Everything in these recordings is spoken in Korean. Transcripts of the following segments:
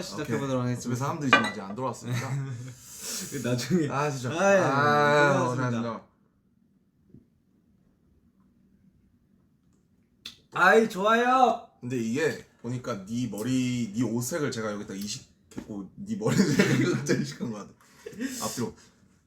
시작해보도록 집에 하겠습니다. 사람들이 지금 아직 안 들어왔으니까. 나중에 아 진짜. 고생하셨습니다. 아이 좋아요. 근데 이게 보니까 네 머리, 네 옷색을 제가 여기다 이식했고 네 머리색을 갑자기 이식한 것 같아. 앞뒤로.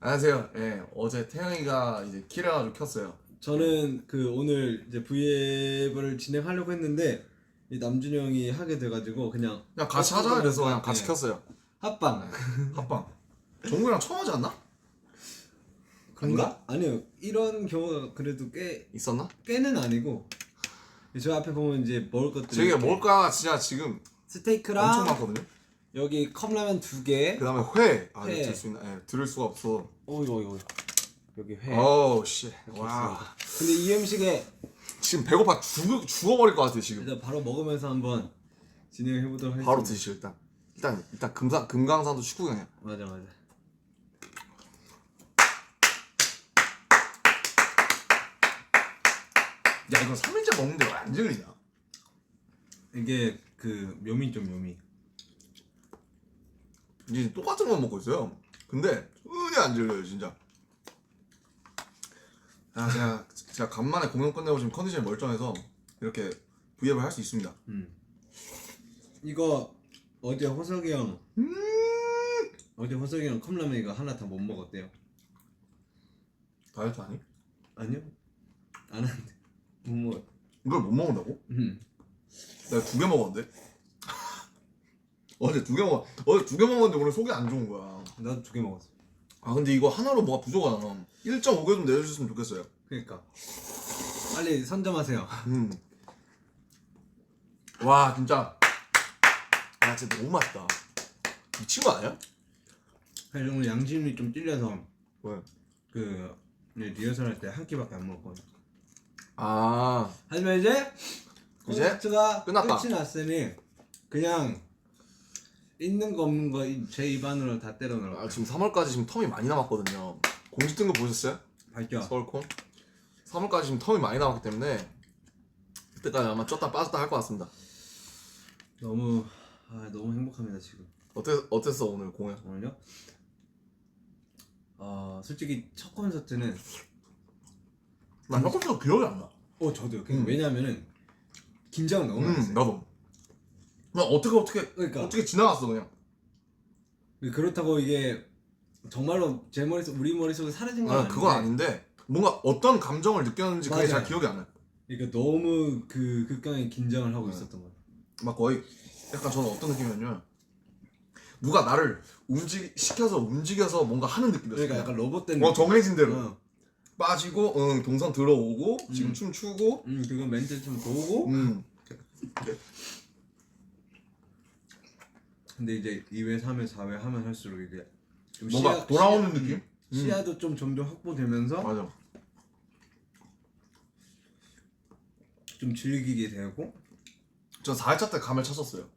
안녕하세요. 예, 어제 태영이가 이제 킬해가지고 켰어요. 저는 그 오늘 이제 V앱을 진행하려고 했는데 이 남준이 형이 하게 돼가지고 그냥 같이 하자 그래서 그냥 같이 네. 켰어요. 합방. 합방. 정국이랑 처음 하지 않나? 그런가? 아니요. 이런 경우가 그래도 있었나? 꽤는 아니고 저 앞에 보면 이제 먹을 것들이 저게 이렇게 뭘까 진짜 지금 엄청 스테이크랑 많거든요. 여기 컵라면 2개. 그 다음에 회. 아, 회. 이거 들 수 있나? 예, 들을 수가 없어. 이거 여기 회. 어우 씨. 이렇게 와. 있습니다. 근데 이 음식에 지금 배고파 죽어버릴 것 같아 지금. 일단 바로 먹으면서 한번 진행해 보도록 하겠습니다. 바로 드시죠 일단 금강산도 식구경이야. 맞아. 야 이거 3일째 먹는데 왜 안 질리냐? 이게 그 묘미 좀 묘미. 이제 똑같은 거 먹고 있어요. 근데 전혀 안 질려요 진짜. 아 제가 간만에 공연 끝내고 지금 컨디션이 멀쩡해서 이렇게 V앱을 할 수 있습니다. 이거 어제 호석이 형 컵라면 이거 하나 다 못 먹었대요. 다이어트 아니? 아니요? 안 한대. 못 먹었. 이걸 못 먹는다고? 내가 2개 먹었는데? 어제 2개 먹었는데 오늘 속이 안 좋은 거야. 나도 2개 먹었어. 아 근데 이거 하나로 뭐가 부족하잖아. 1.5개 좀 내주셨으면 좋겠어요. 그러니까 빨리 선점하세요. 와 진짜 야 진짜 너무 맛있다. 미친 거 아니야? 사실 오늘 양심이 좀 찔려서 왜? 그 리허설 할 때 한 끼밖에 안 먹었거든. 아 하지만 이제 콘서트가 끝났다. 끝이 났으니 그냥 있는 거 없는 거 제 입안으로 다 때려 넣을 거야. 지금 3월까지 지금 텀이 많이 남았거든요. 공지 뜬 거 보셨어요? 밝혀. 서울콘 3월까지 지금 텀이 많이 남았기 때문에 그때까지 아마 쪘다 빠졌다 할 것 같습니다. 너무 행복합니다 지금. 어땠어 오늘 공연? 오늘요? 솔직히 첫 콘서트는 난 조금도 기억이 안 나. 저도요. 왜냐면은 긴장 너무 많이 했어요. 나도. 나 어떻게 그러니까 지나갔어 그냥. 그렇다고 이게 정말로 제 머릿속 우리 머릿속에 사라진 건 아닌데 그건 아닌데 뭔가 어떤 감정을 느꼈는지 그게 맞아요. 잘 기억이 안 나. 그러니까 너무 그 극강의 긴장을 하고 있었던 거예요. 막 거의 약간 저는 어떤 느낌이었냐면 누가 나를 움직여서 뭔가 하는 느낌이었어. 그러니까 약간 로봇 된 느낌. 정해진 대로 빠지고 동선 들어오고 지금 춤추고 그건 멘트 좀 도우고 근데 이제 2회, 3회, 4회 하면 할수록 이게 좀 뭔가 돌아오는 느낌? 시야도 좀 점점 확보되면서 맞아. 좀 즐기게 되고. 저 4회차 때 감을 찾았어요.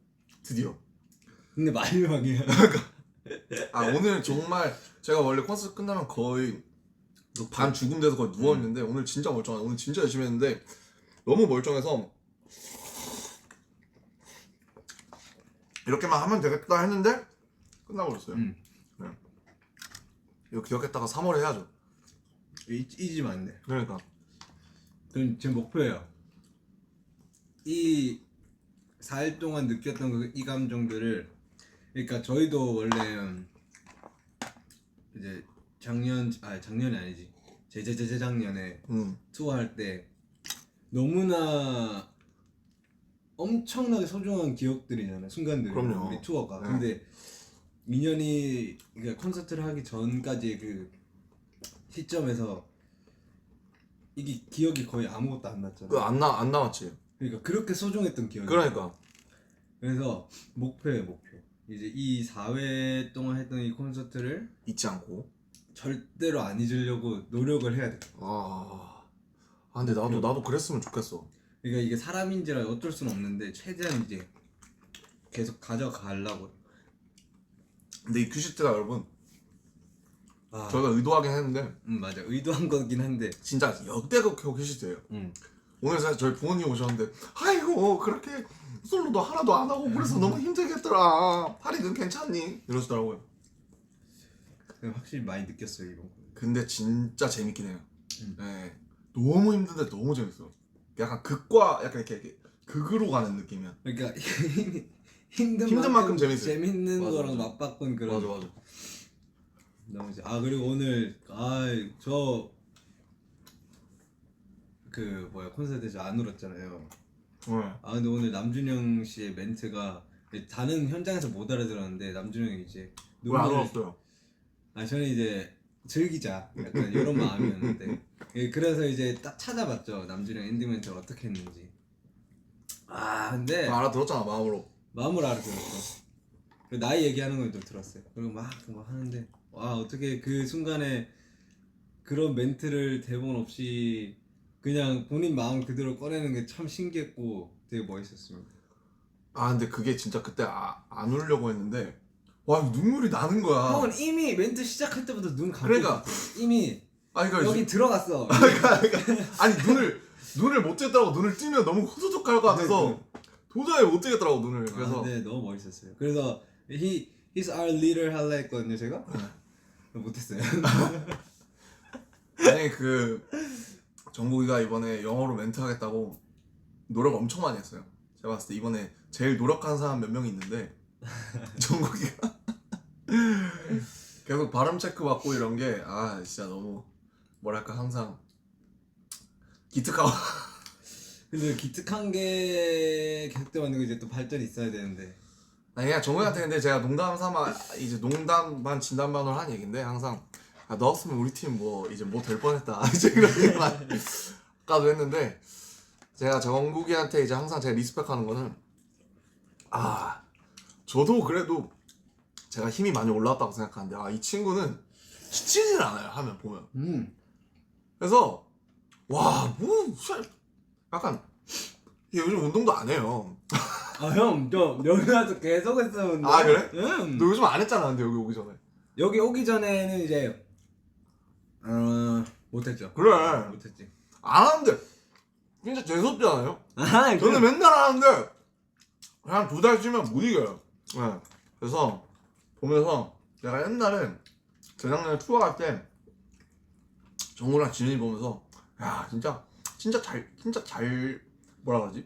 드디어. 근데 마지막이야. 오늘 정말 제가 원래 콘서트 끝나면 거의 반 죽은 데서 거의 누워있는데 오늘 진짜 멀쩡해. 오늘 진짜 열심히 했는데 너무 멀쩡해서 이렇게만 하면 되겠다 했는데 끝나고 그랬어요. 네. 이거 기억했다가 3월에 해야죠. 잊으면 안 돼. 그러니까 그럼 제 목표예요. 이 4일 동안 느꼈던 이 감정들을, 그러니까 저희도 원래 이제 작년이 아니지, 재작년에 투어할 때 너무나 엄청나게 소중한 기억들이잖아요, 순간들. 그럼요. 우리 투어가. 네. 근데 2년이 그러니까 콘서트를 하기 전까지 그 시점에서 이게 기억이 거의 아무것도 안 났잖아요. 안 남았지. 그러니까 그렇게 소중했던 기억이. 그러니까 그래서 목표예요, 목표. 이제 이 4회 동안 했던 이 콘서트를 잊지 않고. 절대로 안 잊으려고 노력을 해야 돼. 근데 나도 그랬으면 좋겠어. 그러니까 이게 사람인지라 어쩔 수는 없는데 최대한 이제 계속 가져가려고. 근데 이 큐시트가 여러분 저희가 의도하긴 했는데 맞아, 의도한 거긴 한데 진짜 역대급 큐시트예요. 오늘 사실 저희 부모님 오셨는데 아이고 그렇게 솔로도 하나도 안 하고 그래서 너무 힘들겠더라. 파리는 괜찮니? 이러시더라고요. 확실히 많이 느꼈어요 이런 거. 근데 진짜 재밌긴 해요. 음. 네. 너무 힘든데 너무 재밌어. 약간 극과 약간 이렇게 극으로 가는 느낌이야. 그러니까 힘든 만큼 만큼 재밌어요. 재밌는 맞아, 거랑 맞아. 맞바꾼 그런. 맞아. 너무 그리고 오늘 저 그 콘서트에서 안 울었잖아요. 네. 근데 오늘 남준영 씨의 멘트가 다른 현장에서 못 알아들었는데 남준영이 이제 왜안 울었어요? 저는 이제 즐기자 약간 이런 마음이었는데 그래서 이제 딱 찾아봤죠 남준영 엔딩 멘트를 어떻게 했는지. 근데 알아들었잖아 마음으로 알아들었어. 나이 얘기하는 걸 또 들었어요. 그리고 막 하는데 어떻게 그 순간에 그런 멘트를 대본 없이 그냥 본인 마음 그대로 꺼내는 게 참 신기했고 되게 멋있었습니다. 근데 그게 진짜 그때 안 울려고 했는데 와 눈물이 나는 거야. 형은 이미 멘트 시작할 때부터 눈 감고 그러니까. 있었어. 이미 그러니까 여기 들어갔어. 아니 눈을 못 쬐더라고. 눈을 뜨면 너무 후두둑할 것 같아서 도저히 못 뜨겠더라고 눈을. 그래서 네 너무 멋있었어요. 그래서 he's our leader 할라 했거든요 제가. 못했어요. 아니 정국이가 이번에 영어로 멘트 하겠다고 노력 엄청 많이 했어요. 제가 봤을 때 이번에 제일 노력한 사람 몇 명 있는데 정국이가 계속 발음 체크 받고 이런 게 진짜 너무 뭐랄까 항상 기특하고. 근데 기특한 게 계속되면 이제 또 발전이 있어야 되는데. 아니 그냥 정국이한테 근데 제가 농담 삼아 이제 농담 반 진담 반으로 한 얘긴데 항상 넣었으면 우리 팀 이제 될 뻔했다 이제 이런 얘기만 아까도 했는데 제가 정국이한테 이제 항상 제가 리스펙하는 거는 저도 그래도 제가 힘이 많이 올라왔다고 생각하는데 이 친구는 지치질 않아요 하면 보면. 그래서 약간 얘 요즘 운동도 안 해요. 형, 여기 와서 계속 했었는데. 그래? 응. 너 요즘 안 했잖아 근데 여기 오기 전에. 여기 오기 전에는 이제 못했죠. 그래. 못했지. 안 하는데 진짜 재수없지 않아요? 저는 저는 맨날 하는데 한 2달 쉬면 못 이겨요. 네. 그래서 보면서 내가 옛날에 재작년에 투어 갈 때 정우랑 진현이 보면서 야 진짜 잘 뭐라 그러지?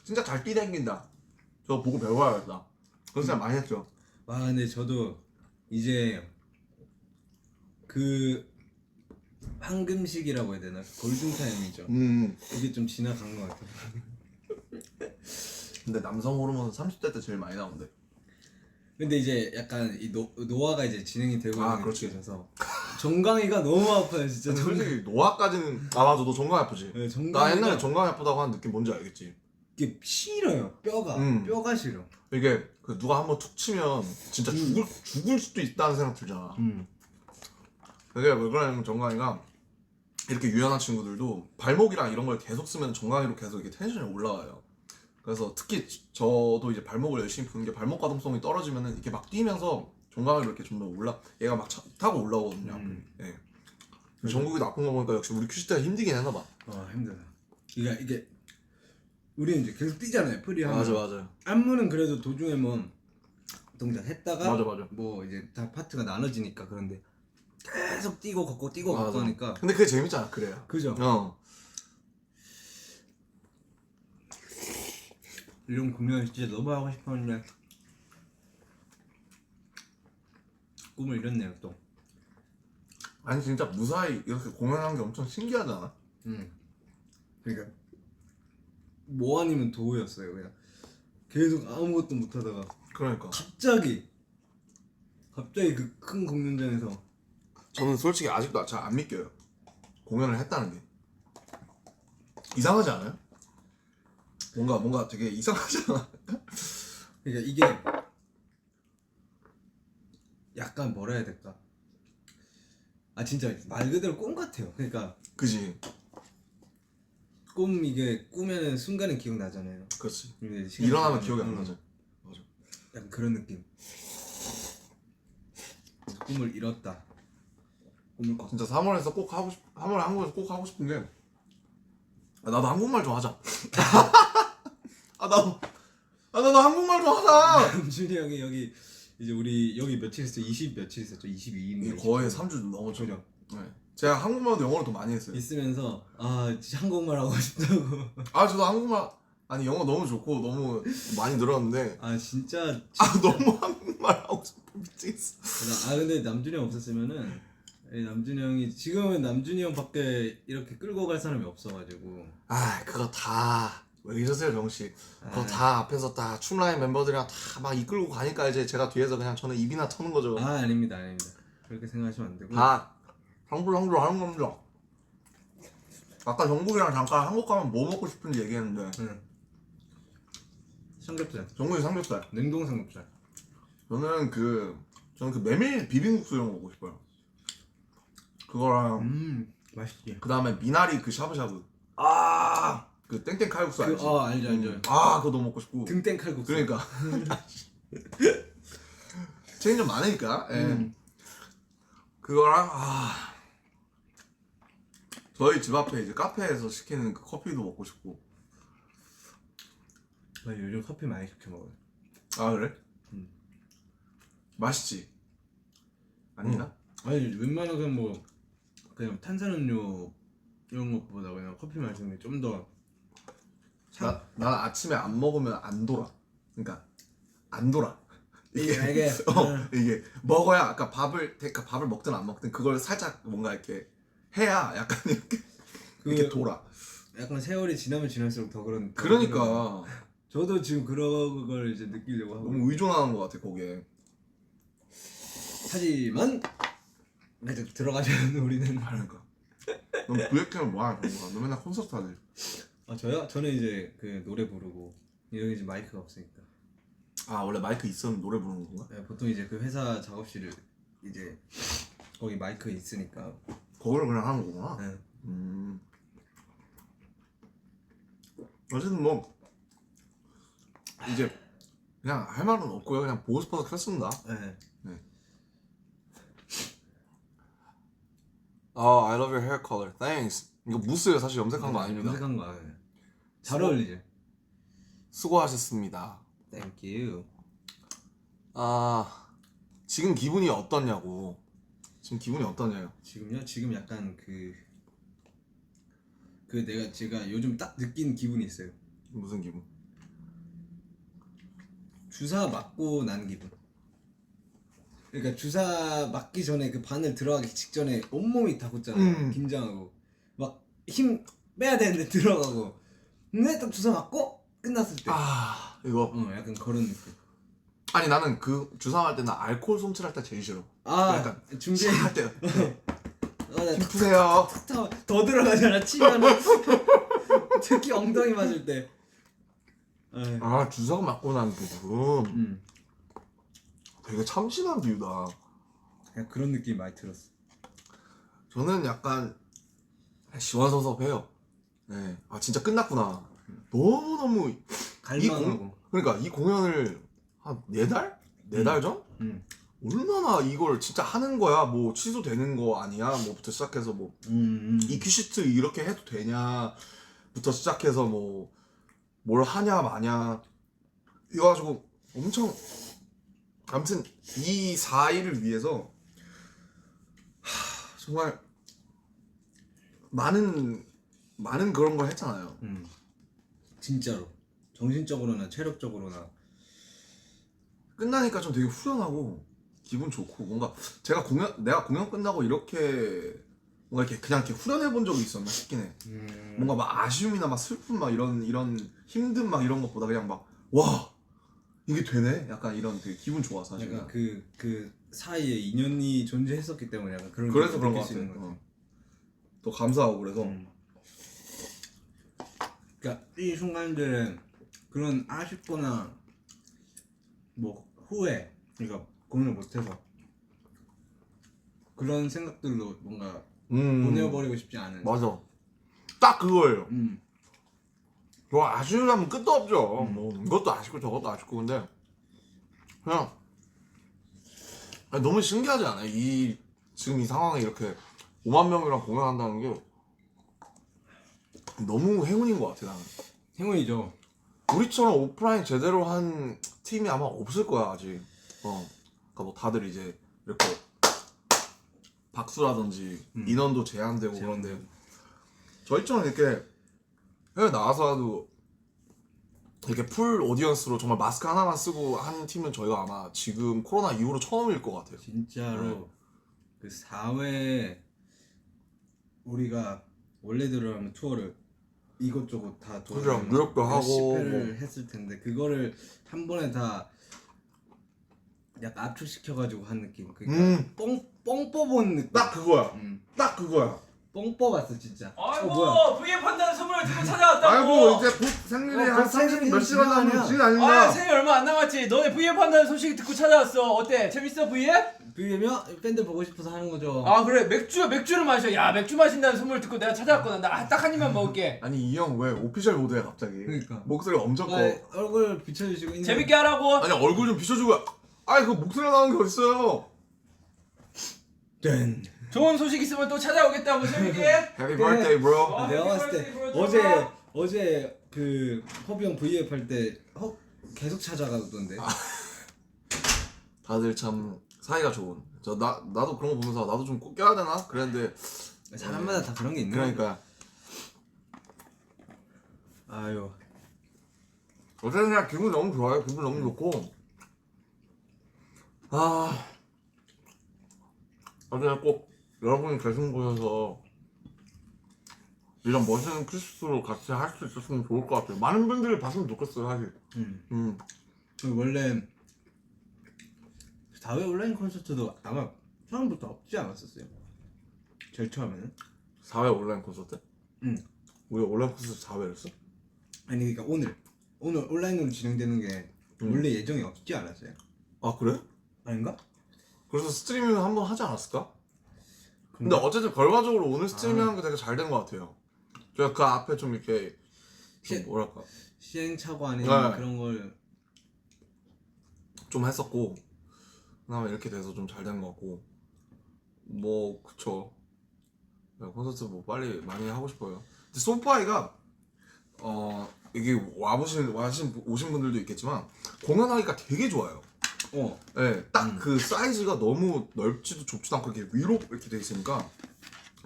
진짜 잘 뛰댕긴다. 저거 보고 배워야겠다. 그런 생각 많이 했죠. 근데 저도 이제 그 황금시기라고 해야 되나? 골든타임이죠. 그게 좀 지나간 것 같아요. 근데 남성 호르몬은 30대 때 제일 많이 나온대. 근데 이제 약간 이 노화가 이제 진행이 되고 있는 게 그렇지. 느껴져서 정강이가 너무 아파요 진짜. 솔직히 노화까지는 맞아 너 정강이 아프지? 네, 나 옛날에 정강이 아프다고 하는 느낌 뭔지 알겠지? 이게 시려요. 뼈가 시려. 이게 누가 한번 툭 치면 진짜 죽을 수도 있다는 생각 들잖아. 그게 왜 그러냐면 정강이가 이렇게 유연한 친구들도 발목이랑 이런 걸 계속 쓰면 정강이로 계속 이렇게 텐션이 올라와요. 그래서 특히 저도 이제 발목을 열심히 푸는 게 발목 가동성이 떨어지면은 이렇게 막 뛰면서 정강이로 이렇게 좀 더 얘가 막 타고 올라오거든요. 예. 정국이도 아픈 거 보니까 역시 우리 큐시트가 힘들긴 했나 봐. 힘들어. 이게 우리는 이제 계속 뛰잖아요. 프리하면. 맞아요. 안무는 그래도 도중에 동작 했다가 맞아. 이제 다 파트가 나눠지니까. 그런데 계속 뛰고 걷고 하니까. 근데 그게 재밌잖아. 그래요. 그죠? 이런 공연을 진짜 너무 하고 싶었는데 꿈을 이뤘네요 또. 아니 진짜 무사히 이렇게 공연한 게 엄청 신기하잖아. 그러니까 뭐 아니면 도우였어요. 그냥 계속 아무것도 못하다가 그러니까 갑자기 그 큰 공연장에서. 저는 솔직히 아직도 잘 안 믿겨요. 공연을 했다는 게 이상하지 않아요? 뭔가 되게 이상하지 않아? 그러니까 이게 약간 뭐라 해야 될까? 진짜 말 그대로 꿈 같아요. 그러니까 그지? 이게 꾸면은 순간은 기억나잖아요. 그렇지. 근데 시간이 일어나면 지나면, 기억이 안 나죠. 맞아. 약간 그런 느낌. 그래서 꿈을 이뤘다. 꿈을 꿨다. 진짜 3월에 한국에서 꼭 하고 싶은 게 아, 나도 한국말 좀 하자. 나도 한국말 좀 하자. 남준이 형이 여기 이제 우리 여기 며칠 있었죠? 20 며칠 있었죠? 22일 거의 3주 넘었죠. 그죠? 네. 제가 한국말도 영어를 더 많이 했어요. 있으면서 아 진짜 한국말 하고 싶다고. 아, 저도 한국말 아니 영어 너무 좋고 너무 많이 늘었는데 아 진짜 너무 한국말 하고 싶어 미치겠어. 아 근데 남준이 형 없었으면은 남준이 형이 지금은 남준이 형밖에 이렇게 끌고 갈 사람이 없어가지고. 아, 그거 다 왜 이러세요, 정씨? 그거 다 앞에서 다 춤라인 멤버들이랑 다 막 이끌고 가니까 이제 제가 뒤에서 그냥 저는 입이나 터는 거죠. 아 아닙니다. 그렇게 생각하시면 안 되고. 다 상주 하는 겁니다. 아까 정국이랑 잠깐 한국 가면 뭐 먹고 싶은지 얘기했는데 응. 삼겹살, 정국이 삼겹살. 냉동 삼겹살. 저는 그 메밀 비빔국수 이런 거 먹고 싶어요. 그거랑 맛있지. 그 다음에 미나리 그 샤브샤브. 그 땡땡 칼국수 알지? 알죠. 그거 너무 먹고 싶고. 등땡 칼국수. 그러니까 체인 좀 많으니까. 예. 그거랑 저희 집 앞에 이제 카페에서 시키는 그 커피도 먹고 싶고. 나 요즘 커피 많이 시켜 먹어요. 아, 그래? 맛있지? 아닌가? 아니 웬만하면 뭐 그냥 탄산음료 이런 것보다 그냥 커피 마시는 게 좀 더. 난 아침에 안 먹으면 안 돌아. 그러니까 안 돌아. 이게 이게 먹어야 아까 밥을 먹든 안 먹든 그걸 살짝 뭔가 이렇게 해야 약간 이렇게 돌아. 약간 세월이 지나면 지날수록 더 그런. 그러니까 저도 지금 그런 걸 이제 느끼려고 하고. 너무 의존하는 것 같아 거기에. 하지만 이제 들어가자면 우리는. 그러니까 넌 부액하면 뭐하냐 정말. 너 맨날 콘서트 하지. 아 저요? 저는 이제 그 노래 부르고 여기 이제 마이크가 없으니까. 아, 원래 마이크 있으면 노래 부르는 건가? 네, 보통 이제 그 회사 작업실을 이제 거기 마이크 있으니까. 거기를 그냥 하는 거구나. 네. 어쨌든 뭐 이제 그냥 할 말은 없고요. 그냥 보고 싶어서 켰습니다. 네. I love your hair color. Thanks. 이거 무스예요. 사실 염색한 거 아닙니다. 염색한 거 아니에요. 잘 어울리죠. 수고하셨습니다. Thank you. 지금 기분이 어떠냐고. 지금 기분이 어떠냐요? 지금요? 지금 약간 제가 요즘 딱 느낀 기분이 있어요. 무슨 기분? 주사 맞고 난 기분. 그러니까 주사 맞기 전에 그 바늘 들어가기 직전에 온몸이 다 굳잖아요. 긴장하고 막 힘 빼야 되는데 들어가고. 근데 딱 주사 맞고 끝났을 때. 이거. 약간 그런 느낌. 아니 나는 그 주사 맞을 때 나 알코올 솜칠할 때 제일 싫어. 약간 준비할 때. 힘 탁 푸세요. 더 들어가잖아 치면은. 특히 엉덩이 맞을 때. 주사가 맞고 난 기분. 되게 참신한 비유다. 그냥 그런 느낌 많이 들었어. 저는 약간 시원섭섭해요. 네. 진짜 끝났구나. 너무너무 갈망하고. 그러니까 이 공연을 한 4달? 4달 전? 얼마나 이걸 진짜 하는 거야. 뭐 취소되는 거 아니야? 뭐부터 시작해서 뭐 이 큐시트 이렇게 해도 되냐부터 시작해서 뭐 뭘 하냐 마냐 이거 가지고 엄청 아무튼 이 4일을 위해서 정말 많은 그런 걸 했잖아요. 진짜로 정신적으로나 체력적으로나. 끝나니까 좀 되게 후련하고 기분 좋고 뭔가 내가 공연 끝나고 이렇게 뭔가 이렇게 그냥 이렇게 후련해 본 적이 있었나 싶긴 해. 뭔가 막 아쉬움이나 막 슬픔 막 이런 힘든 막 이런 것보다 그냥 막 와 이게 되네 약간 이런 되게 기분 좋아 사실. 약간 그 사이에 인연이 존재했었기 때문에 약간 그런. 그래서 그런 거 느낄 수 있는 같아. 것 같아. 더 감사하고 그래서. 그러니까 이 순간들은 그런 아쉽거나 뭐 후회, 그러니까 공연을 못해서 그런 생각들로 뭔가 보내버리고 싶지 않은. 맞아. 딱 그거예요. 뭐 아쉬우면 끝도 없죠. 뭐 이것도 아쉽고 저것도 아쉽고 근데 그냥 너무 신기하지 않아요? 지금 이 상황에 이렇게 5만 명이랑 공연한다는 게 너무 행운인 것 같아 나는. 행운이죠. 우리처럼 오프라인 제대로 한 팀이 아마 없을 거야 아직. 그러니까 뭐 다들 이제 이렇게 박수라든지 인원도 제한되고 그런데 저희처럼 이렇게 해외 나와서도 이렇게 풀 오디언스로 정말 마스크 하나만 쓰고 하는 팀은 저희가 아마 지금 코로나 이후로 처음일 것 같아요. 진짜로 그 4회 우리가 원래대로 하면 투어를 이것저것 다 그죠, 무역도 하고 10회를 했을 텐데 그거를 한 번에 다 약간 압축시켜가지고 한 느낌. 그러니까 뻥 뽑은 느낌. 딱 그거야. 음. 딱 그거야. 뻥 뽑았어 진짜. 아이고 뭐야? V앱 한다는 소문을 듣고 찾아왔다고. 아이고 이제 곧 생일이 한 생일이 30몇 시간 아니야. 남은 지금 아 아닌가? 생일 얼마 안 남았지. 너네 V앱 한다는 소식 듣고 찾아왔어. 어때? 재밌어 V앱? 그러면 팬들 보고 싶어서 하는 거죠. 아 그래 맥주를 마셔. 야 맥주 마신다는 소문을 듣고 내가 찾아왔거든. 나 딱 한 입만 먹을게. 아니 이 형 왜 오피셜 모드야 갑자기? 그러니까. 목소리 엄청 커. 얼굴 비춰주시고 인사. 재밌게 하라고. 아니 얼굴 좀 비춰주고. 아니 그 목소리가 나오는 게 어딨어요? 짠. 좋은 소식 있으면 또 찾아오겠다고 재밌게. Happy birthday, bro. 어, 내가 해피 봤을 때 버스데이, 브로. 어제 그 허비 형 V앱 할 때 계속 찾아가던데. 다들 참 사이가 좋은. 나도 그런 거 보면서 나도 좀 꼭 껴야 되나? 그랬는데 사람마다 다 그런 게 있는 그러니까 아유. 어쨌든 그냥 기분 너무 좋아요. 기분 너무 좋고 어쨌든 꼭 여러분이 계신 곳에서 이런 멋있는 크리스마스로 같이 할 수 있었으면 좋을 것 같아요. 많은 분들이 봤으면 좋겠어요 사실. 원래 4회 온라인 콘서트도 아마 처음부터 없지 않았었어요. 제일 처음에는. 4회 온라인 콘서트? 응. 우리 온라인 콘서트 4회였어? 아니 그러니까 오늘 온라인으로 진행되는 게 원래 예정이 없지 않았어요. 아 그래? 아닌가? 그래서 스트리밍 한번 하지 않았을까? 근데 어쨌든 결과적으로 오늘 스트리밍 하는 게 되게 잘 된 것 같아요. 제가 그 앞에 좀 이렇게 좀 뭐랄까 시행착오 아닌 네. 그런 걸 좀 했었고 그다음에 이렇게 돼서 좀 잘 된 것 같고 뭐 그쵸. 네, 콘서트 뭐 빨리 많이 하고 싶어요. 근데 소파이가 이게 오신 분들도 있겠지만 공연하기가 되게 좋아요. 네, 딱 그 사이즈가 너무 넓지도 좁지도 않고 이렇게 위로 이렇게 돼 있으니까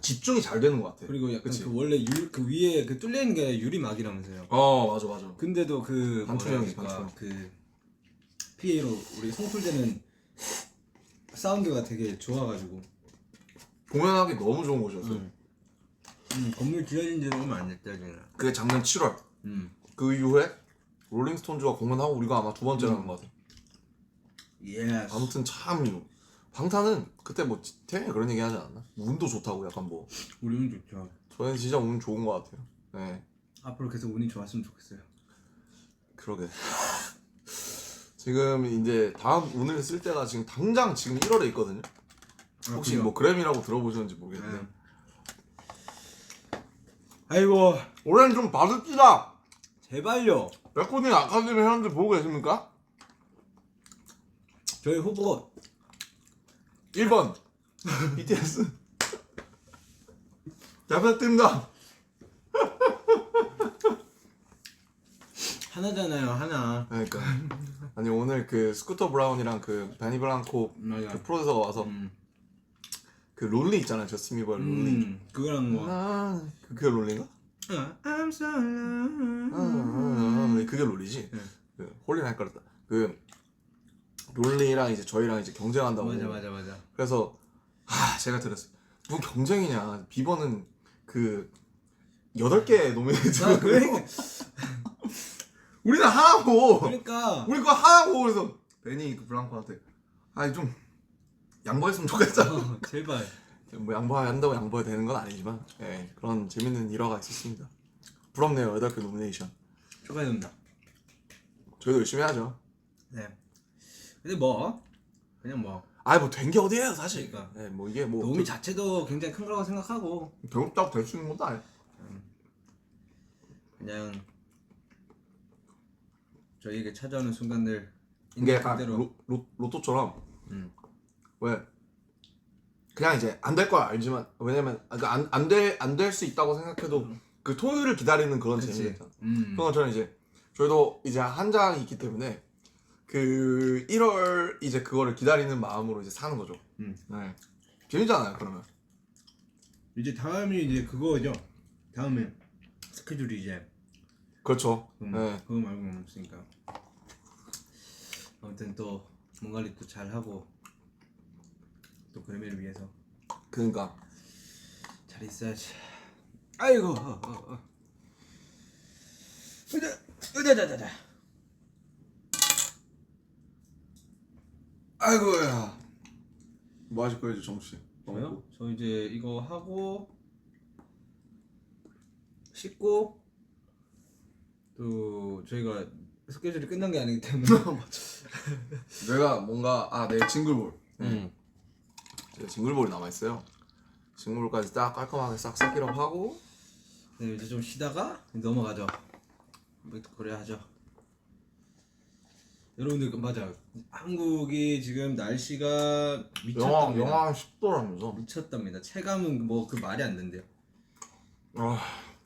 집중이 잘 되는 것 같아. 그리고 약간 그치? 그 원래 그 위에 그 뚫려 있는 게 유리막이라면서요. 맞아. 근데도 그 반투명이지, 뭐랄까, 반투명. 그 PA로 우리 송출되는 사운드가 되게 좋아가지고 공연하기 너무 좋은 곳이었어요. 건물 지어진 지는 얼마 안 됐다 지금. 그게 작년 7월. 그 이후에 롤링스톤즈가 공연하고 우리가 아마 두 번째라는 것 같아. 예스. 아무튼 참 방탄은 그때 뭐 태연이 그런 얘기 하지 않았나? 운도 좋다고 약간 뭐. 우리는 좋죠. 저희는 진짜 운 좋은 것 같아요. 네, 앞으로 계속 운이 좋았으면 좋겠어요. 그러게. 지금 이제 다음 운을 쓸 때가 지금 당장 지금 1월에 있거든요. 혹시 그래요? 뭐 그램이라고 들어보셨는지 모르겠는데 네. 아이고 올해는 좀 받읍시다. 제발요. 레코딩 아카데미 회원들 보고 계십니까? 저희 후보 1번 BTS 잘 부탁드립니다. 하나잖아요 하나. 그러니까 아니 오늘 그 스쿠터 브라운이랑 그 베니 블랑코 맞아. 그 프로듀서가 와서 그 롤리 있잖아요. 저스틴 비버의 롤리. 그거랑 뭐 그게 롤리인가? I'm so alone. 그게 롤리지. 네. 그 홀리는 헷갈렸다. 그 롤리랑 이제 저희랑 이제 경쟁한다고. 맞아. 그래서 제가 들었어요. 뭐 경쟁이냐? 비버는 그 8개 노미네이트. 그래. 우리는 하나고. 그러니까 우리 그거 하나고. 그래서 베니 그 블랑코한테 좀 양보했으면 좋겠다. 제발. 뭐 양보한다고 양보해야 되는 건 아니지만 그런 재밌는 일화가 있었습니다. 부럽네요. 8개 노미네이션. 축하드립니다. 저희도 열심히 하죠. 네. 근데 뭐 그냥 뭐 뭐 된 게 어디예요 사실. 그러니까. 뭐 이게 뭐 노미 자체도 굉장히 큰 거라고 생각하고 배웠다고 될 수 있는 것도 아니에요. 그냥 저희에게 찾아오는 순간들 이게 약간 그대로. 로또처럼 왜 그냥 이제 안 될 걸 알지만 왜냐면 안 될 수 있다고 생각해도 그 토요일을 기다리는 그런 그치. 재미가 있잖아. 음. 그런 것처럼 이제 저희도 이제 한 장이 있기 때문에 그 1월 이제 그거를 기다리는 마음으로 이제 사는 거죠. 네. 재밌잖아요. 그러면. 이제 다음이 이제 그거죠. 다음에 스케줄이 이제 그렇죠. 네. 그거 말고는 없으니까. 아무튼 또 몸 관리 또 잘 하고 또 그레미를 위해서 그러니까 잘 있어야지. 아이고. 으자자자자. 아이고야. 뭐 하실 거예요, 정씨? 저요? 저 이제 이거 하고 씻고 또 저희가 스케줄이 끝난 게 아니기 때문에 내가 뭔가 내 징글볼. 제가 징글볼이 남아 있어요. 징글볼까지 딱 깔끔하게 싹 싹기럽하고 네, 이제 좀 쉬다가 넘어가죠. 그래야 하죠. 여러분들 맞아. 한국이 지금 날씨가 미쳤답니다. 영하 10도라면서. 미쳤답니다. 체감은 뭐 그 말이 안 된대요. 그거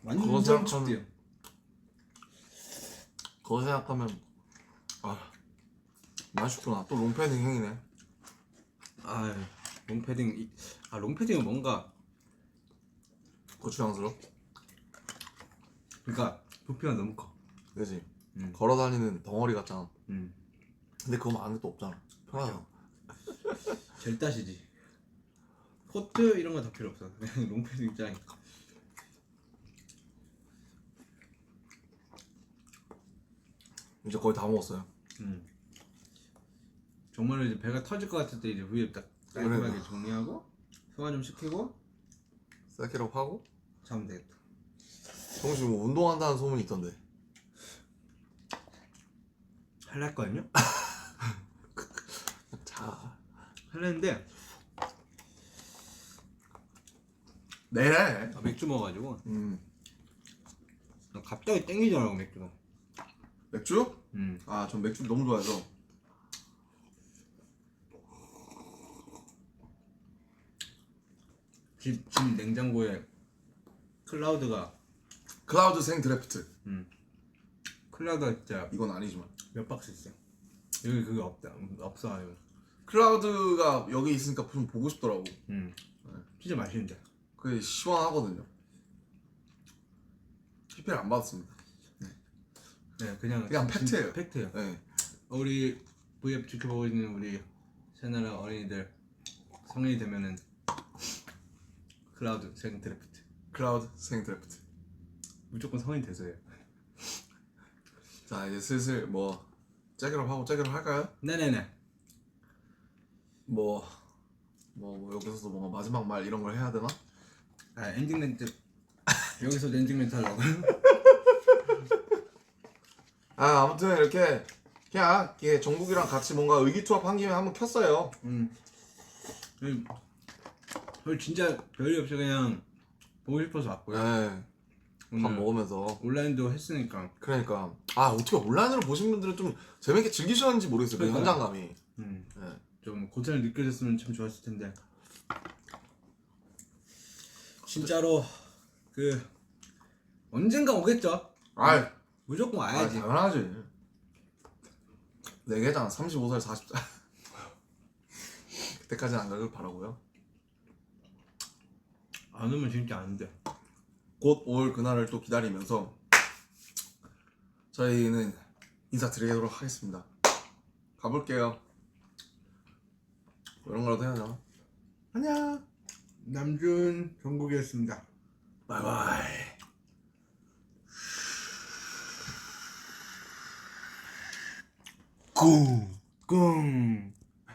완전 생각하면- 춥대요. 그거 생각하면 많이 춥구나. 또 롱패딩 행이네. 아, 롱패딩 롱패딩은 뭔가 고추장스러워. 그러니까 부피가 너무 커. 그지. 걸어다니는 덩어리 같잖아. 근데 그거 많은 것도 없잖아. 편하잖아. 제일 따시지. 코트 이런 거 다 필요 없어. 그냥 롱패딩 짱. 이제 거의 다 먹었어요. 정말로 이제 배가 터질 것 같을 때 이제 위에 딱 깔끔하게 그래. 정리하고 소화 좀 시키고 싹기럽하고. 자면 되겠다. 정씨 뭐 운동한다는 소문이 있던데. 할랄 거든요? 자. 할랬는데 내래. 맥주 먹어가지고 음. 갑자기 땡기더라고 맥주가. 맥주? 전 맥주 너무 좋아해서. 집 냉장고에 클라우드가 클라우드 생 드래프트. 클라우드가 진짜 이건 아니지만. 몇 박스 있어. 여기 그게 없어가지고. 클라우드가 여기 있으니까 좀 보고 싶더라고. 진짜 맛있는데. 그게 시원하거든요. PPL 안 받았습니다. 네, 그냥 팩트예요. 팩트예요. 네. 우리 V앱 지켜보고 있는 우리 새나라 어린이들 성인이 되면은 클라우드 생 드래프트 클라우드 생 드래프트. 무조건 성인 돼서요. 자 이제 슬슬 뭐 째기럽 할까요? 네네네. 뭐 여기서도 뭔가 마지막 말 이런 걸 해야 되나? 엔딩 멘트 여기서 엔딩 멘트 하려고. 아무튼 이렇게 그냥 이게 정국이랑 같이 뭔가 의기투합한 김에 한번 켰어요. 저희 진짜 별일 없이 그냥 보고 싶어서 왔고요. 네. 밥 먹으면서. 온라인도 했으니까. 그러니까 어떻게 온라인으로 보신 분들은 좀 재밌게 즐기셨는지 모르겠어요. 그 그러니까요. 현장감이. 네. 좀 고생을 느껴졌으면 참 좋았을 텐데. 진짜로 그 언젠가 오겠죠. 무조건 와야지. 당연하지. 내 계장 35살 40살 그때까지는 안 가길 바라고요. 안 오면 진짜 안 돼. 곧 올 그날을 또 기다리면서 저희는 인사드리도록 하겠습니다. 가볼게요. 이런 거라도 해야 되나? 안녕. 남준 정국이었습니다. 바이바이. 꿍.